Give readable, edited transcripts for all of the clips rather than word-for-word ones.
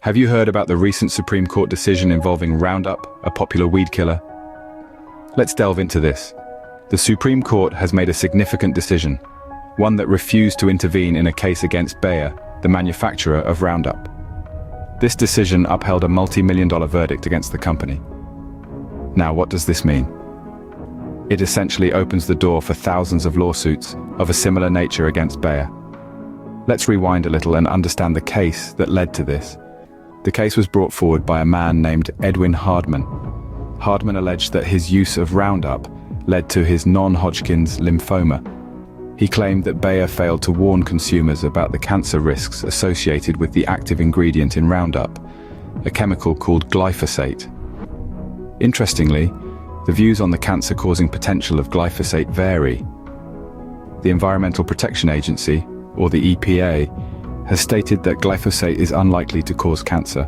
Have you heard about the recent Supreme Court decision involving Roundup, a popular weed killer? Let's delve into this. The Supreme Court has made a significant decision, one that refused to intervene in a case against Bayer, the manufacturer of Roundup. This decision upheld a multi-million-dollar verdict against the company. Now, what does this mean? It essentially opens the door for thousands of lawsuits of a similar nature against Bayer. Let's rewind a little and understand the case that led to this. The case was brought forward by a man named Edwin Hardman. Hardman alleged that his use of Roundup led to his non-Hodgkin's lymphoma. He claimed that Bayer failed to warn consumers about the cancer risks associated with the active ingredient in Roundup, a chemical called glyphosate. Interestingly, the views on the cancer-causing potential of glyphosate vary. The Environmental Protection Agency, or the EPA, has stated that glyphosate is unlikely to cause cancer.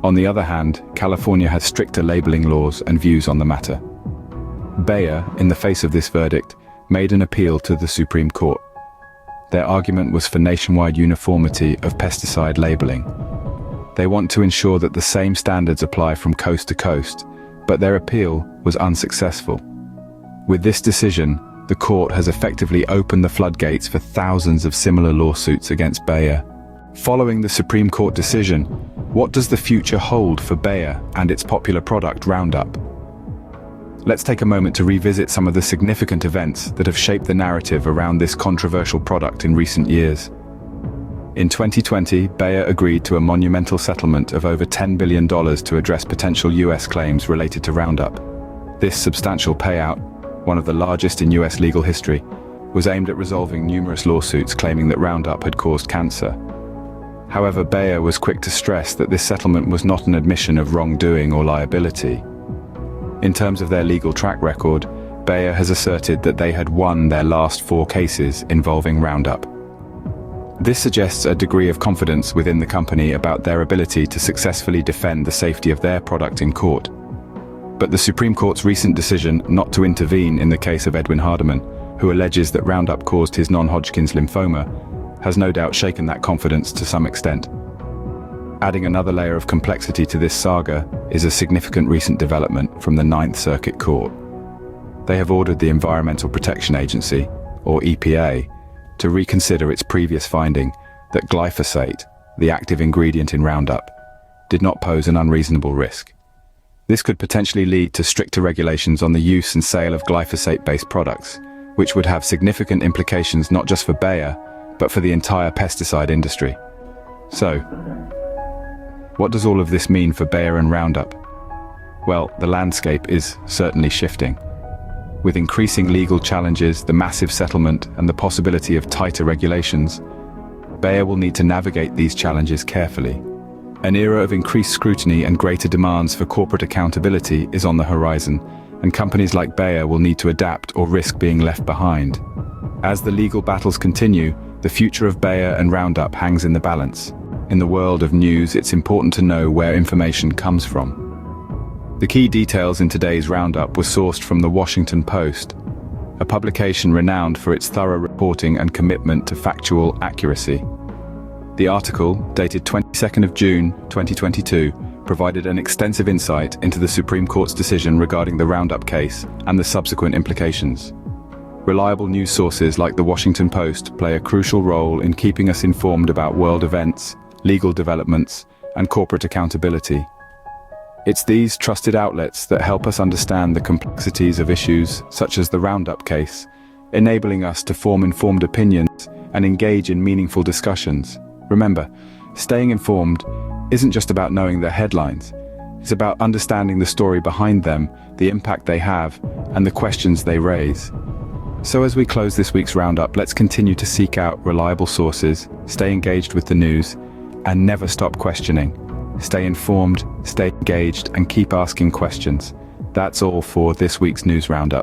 On the other hand, California has stricter labeling laws and views on the matter. Bayer, in the face of this verdict, made an appeal to the Supreme Court. Their argument was for nationwide uniformity of pesticide labeling. They want to ensure that the same standards apply from coast to coast, but their appeal was unsuccessful. With this decision, the court has effectively opened the floodgates for thousands of similar lawsuits against Bayer. Following the Supreme Court decision, what does the future hold for Bayer and its popular product Roundup? Let's take a moment to revisit some of the significant events that have shaped the narrative around this controversial product in recent years. In 2020, Bayer agreed to a monumental settlement of over $10 billion to address potential US claims related to Roundup. This substantial payout, one of the largest in US legal history, was aimed at resolving numerous lawsuits claiming that Roundup had caused cancer. However, Bayer was quick to stress that this settlement was not an admission of wrongdoing or liability. In terms of their legal track record, Bayer has asserted that they had won their last 4 cases involving Roundup. This suggests a degree of confidence within the company about their ability to successfully defend the safety of their product in court. But the Supreme Court's recent decision not to intervene in the case of Edwin Hardman, who alleges that Roundup caused his non-Hodgkin's lymphoma, has no doubt shaken that confidence to some extent. Adding another layer of complexity to this saga is a significant recent development from the Ninth Circuit Court. They have ordered the Environmental Protection Agency, or EPA, to reconsider its previous finding that glyphosate, the active ingredient in Roundup, did not pose an unreasonable risk. This could potentially lead to stricter regulations on the use and sale of glyphosate-based products, which would have significant implications not just for Bayer, but for the entire pesticide industry. So, what does all of this mean for Bayer and Roundup? Well, the landscape is certainly shifting. With increasing legal challenges, the massive settlement, and the possibility of tighter regulations, Bayer will need to navigate these challenges carefully. An era of increased scrutiny and greater demands for corporate accountability is on the horizon, and companies like Bayer will need to adapt or risk being left behind. As the legal battles continue, the future of Bayer and Roundup hangs in the balance. In the world of news, it's important to know where information comes from. The key details in today's Roundup were sourced from the Washington Post, a publication renowned for its thorough reporting and commitment to factual accuracy. The article, dated 22nd of June 2022, provided an extensive insight into the Supreme Court's decision regarding the Roundup case and the subsequent implications. Reliable news sources like the Washington Post play a crucial role in keeping us informed about world events, legal developments, and corporate accountability. It's these trusted outlets that help us understand the complexities of issues such as the Roundup case, enabling us to form informed opinions and engage in meaningful discussions. Remember, staying informed isn't just about knowing the headlines. It's about understanding the story behind them, the impact they have, and the questions they raise. So as we close this week's Roundup, let's continue to seek out reliable sources, stay engaged with the news, and never stop questioning. Stay informed, stay engaged, and keep asking questions. That's all for this week's News Roundup.